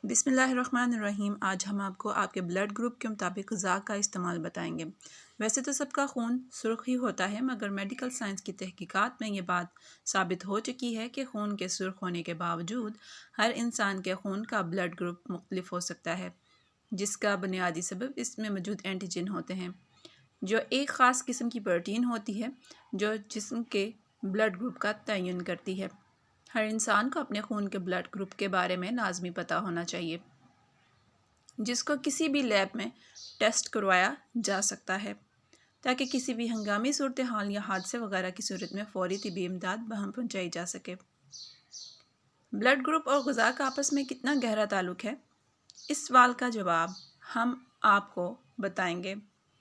بسم اللہ الرحمن الرحیم۔ آج ہم آپ کو آپ کے بلڈ گروپ کے مطابق غذا کا استعمال بتائیں گے۔ ویسے تو سب کا خون سرخ ہی ہوتا ہے، مگر میڈیکل سائنس کی تحقیقات میں یہ بات ثابت ہو چکی ہے کہ خون کے سرخ ہونے کے باوجود ہر انسان کے خون کا بلڈ گروپ مختلف ہو سکتا ہے، جس کا بنیادی سبب اس میں موجود اینٹیجن ہوتے ہیں، جو ایک خاص قسم کی پروٹین ہوتی ہے جو جسم کے بلڈ گروپ کا تعین کرتی ہے۔ ہر انسان کو اپنے خون کے بلڈ گروپ کے بارے میں لازمی پتہ ہونا چاہیے، جس کو کسی بھی لیب میں ٹیسٹ کروایا جا سکتا ہے تاکہ کسی بھی ہنگامی صورتحال یا حادثے وغیرہ کی صورت میں فوری طبی امداد بہم پہنچائی جا سکے۔ بلڈ گروپ اور غذا کا آپس میں کتنا گہرا تعلق ہے، اس سوال کا جواب ہم آپ کو بتائیں گے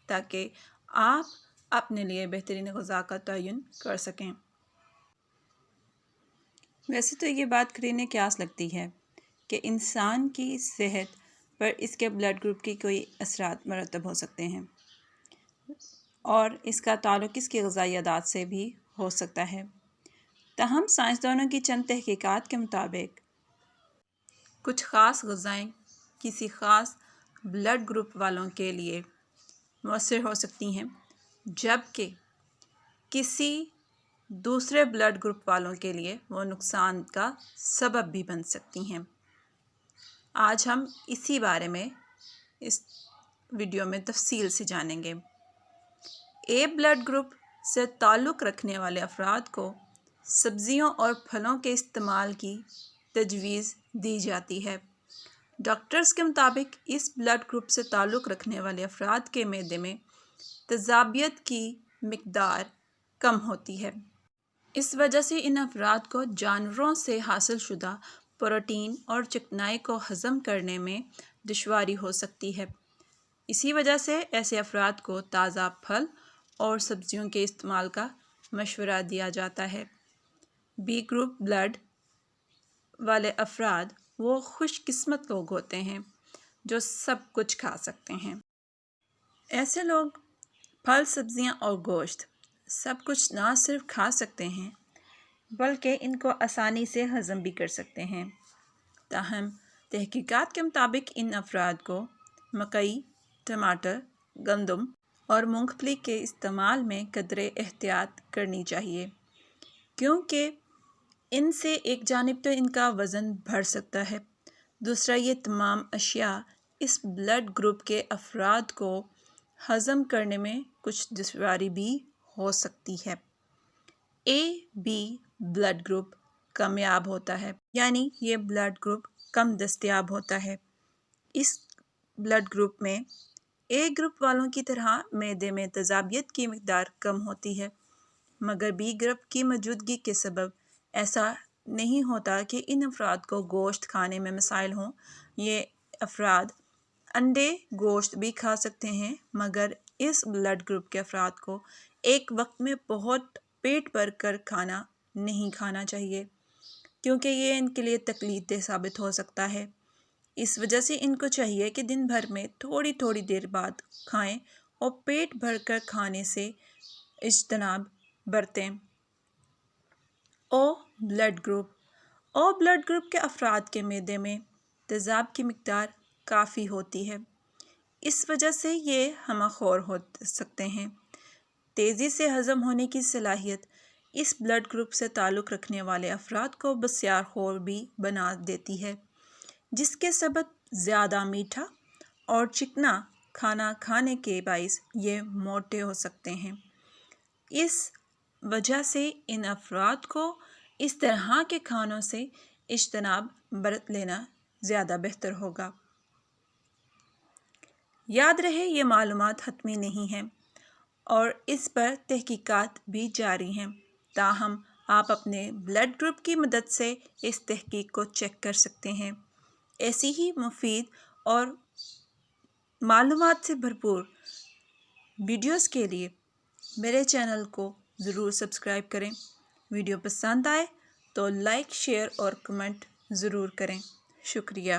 تاکہ آپ اپنے لیے بہترین غذا کا تعین کر سکیں۔ ویسے تو یہ بات قرینِ قیاس لگتی ہے کہ انسان کی صحت پر اس کے بلڈ گروپ کی کوئی اثرات مرتب ہو سکتے ہیں، اور اس کا تعلق اس کی غذائی عادات سے بھی ہو سکتا ہے۔ تاہم سائنسدانوں کی چند تحقیقات کے مطابق کچھ خاص غذائیں کسی خاص بلڈ گروپ والوں کے لیے مؤثر ہو سکتی ہیں، جبکہ کسی دوسرے بلڈ گروپ والوں کے لیے وہ نقصان کا سبب بھی بن سکتی ہیں۔ آج ہم اسی بارے میں اس ویڈیو میں تفصیل سے جانیں گے۔ اے بلڈ گروپ سے تعلق رکھنے والے افراد کو سبزیوں اور پھلوں کے استعمال کی تجویز دی جاتی ہے۔ ڈاکٹرز کے مطابق اس بلڈ گروپ سے تعلق رکھنے والے افراد کے معدے میں تیزابیت کی مقدار کم ہوتی ہے۔ اس وجہ سے ان افراد کو جانوروں سے حاصل شدہ پروٹین اور چکنائی کو ہضم کرنے میں دشواری ہو سکتی ہے۔ اسی وجہ سے ایسے افراد کو تازہ پھل اور سبزیوں کے استعمال کا مشورہ دیا جاتا ہے۔ بی گروپ بلڈ والے افراد وہ خوش قسمت لوگ ہوتے ہیں جو سب کچھ کھا سکتے ہیں۔ ایسے لوگ پھل، سبزیاں اور گوشت سب کچھ نہ صرف کھا سکتے ہیں بلکہ ان کو آسانی سے ہضم بھی کر سکتے ہیں۔ تاہم تحقیقات کے مطابق ان افراد کو مکئی، ٹماٹر، گندم اور مونگ پھلی کے استعمال میں قدرے احتیاط کرنی چاہیے، کیونکہ ان سے ایک جانب تو ان کا وزن بڑھ سکتا ہے، دوسرا یہ تمام اشیاء اس بلڈ گروپ کے افراد کو ہضم کرنے میں کچھ دشواری بھی ہو سکتی ہے۔ اے بی بلڈ گروپ کمیاب ہوتا ہے، یعنی یہ بلڈ گروپ کم دستیاب ہوتا ہے۔ اس بلڈ گروپ میں اے گروپ والوں کی طرح معدے میں تیزابیت کی مقدار کم ہوتی ہے، مگر بی گروپ کی موجودگی کے سبب ایسا نہیں ہوتا کہ ان افراد کو گوشت کھانے میں مسائل ہوں۔ یہ افراد انڈے، گوشت بھی کھا سکتے ہیں، مگر اس بلڈ گروپ کے افراد کو ایک وقت میں بہت پیٹ بھر کر کھانا نہیں کھانا چاہیے، کیونکہ یہ ان کے لیے تکلیف دہ ثابت ہو سکتا ہے۔ اس وجہ سے ان کو چاہیے کہ دن بھر میں تھوڑی تھوڑی دیر بعد کھائیں اور پیٹ بھر کر کھانے سے اجتناب برتیں۔ او بلڈ گروپ بلڈ گروپ کے افراد کے معدے میں تیزاب کی مقدار کافی ہوتی ہے، اس وجہ سے یہ ہمہ خور ہو سکتے ہیں۔ تیزی سے ہضم ہونے کی صلاحیت اس بلڈ گروپ سے تعلق رکھنے والے افراد کو بسیار خور بھی بنا دیتی ہے، جس کے سبب زیادہ میٹھا اور چکنا کھانا کھانے کے باعث یہ موٹے ہو سکتے ہیں۔ اس وجہ سے ان افراد کو اس طرح کے کھانوں سے اجتناب برت لینا زیادہ بہتر ہوگا۔ یاد رہے یہ معلومات حتمی نہیں ہیں اور اس پر تحقیقات بھی جاری ہیں، تاہم آپ اپنے بلڈ گروپ کی مدد سے اس تحقیق کو چیک کر سکتے ہیں۔ ایسی ہی مفید اور معلومات سے بھرپور ویڈیوز کے لیے میرے چینل کو ضرور سبسکرائب کریں۔ ویڈیو پسند آئے تو لائک، شیئر اور کمنٹ ضرور کریں۔ شکریہ۔